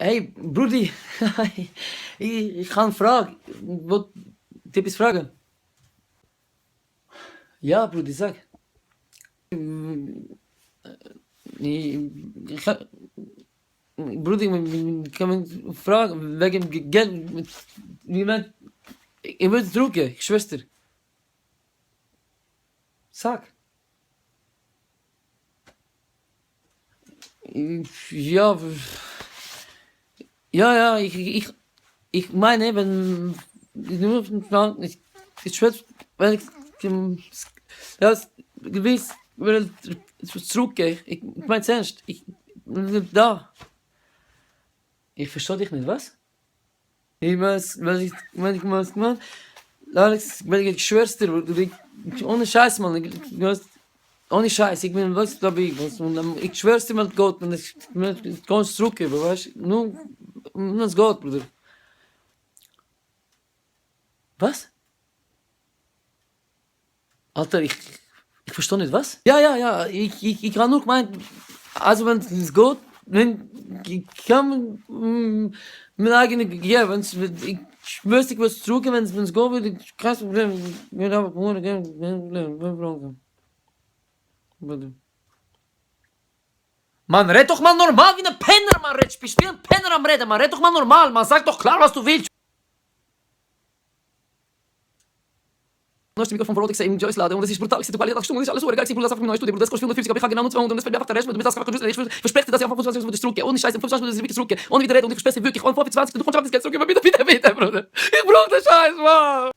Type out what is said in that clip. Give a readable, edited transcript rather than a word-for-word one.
Hey, Brudi, ich kann fragen. Wollt dir etwas fragen? Ja, Brudi, sag. Ich, ich, Brudi, kann man fragen, wegen Geld, wie man, ich will zurückgehen, Schwester. Sag. Ja, ja, ich meine, wenn, ich schwör, wenn ich, ja, gewiss, will zurückgehen. Ich mein's ernst. Da. Ich verstehe dich nicht, was? Ich weiß, man, Alex, ich schwör's dir, ohne Scheiß, Mann, ohne Scheiß, ich bin was dabei, was, und ich schwör's dir mit Gott, und ich kann's zurückgeben, weißt du, nur das Gott, Bruder. Was? Alter, ich verstehe nicht, was? Ja, ich kann nur meinen, also wenn es geht, wenn, ich kann mit eigenen, ja, wenn es, ich müsste ich was zurückgeben, wenn es geht, würde ich, kein Problem, ich würde einfach ohne gehen, kein Problem, kein Problem. Bitte. Mann, red doch mal normal wie ein Penner, Mann, red, spielst wie ein Penner am Reden, Mann, red doch mal normal, Mann, sag doch klar, was du willst. Neues Mikrofon von Rolex im Joyce laden und es ist brutal, die Qualität 8 Stunden, ist alles so geil, ich das einfach im neuen Studio, das kostet 450, aber ich habe genau 200 und das fällt mir einfach der Rest, mit das einfach ich verspreche dir, dass ich einfach 25 Minuten zurückgehe, ohne Scheiße, 25 Minuten wirklich zurückgehe, ohne wieder reden und ich verspreche dir wirklich, und 25, du kommst auf das Geld zurück, bitte, Bruder. Ich brauch den Scheiß, Mann.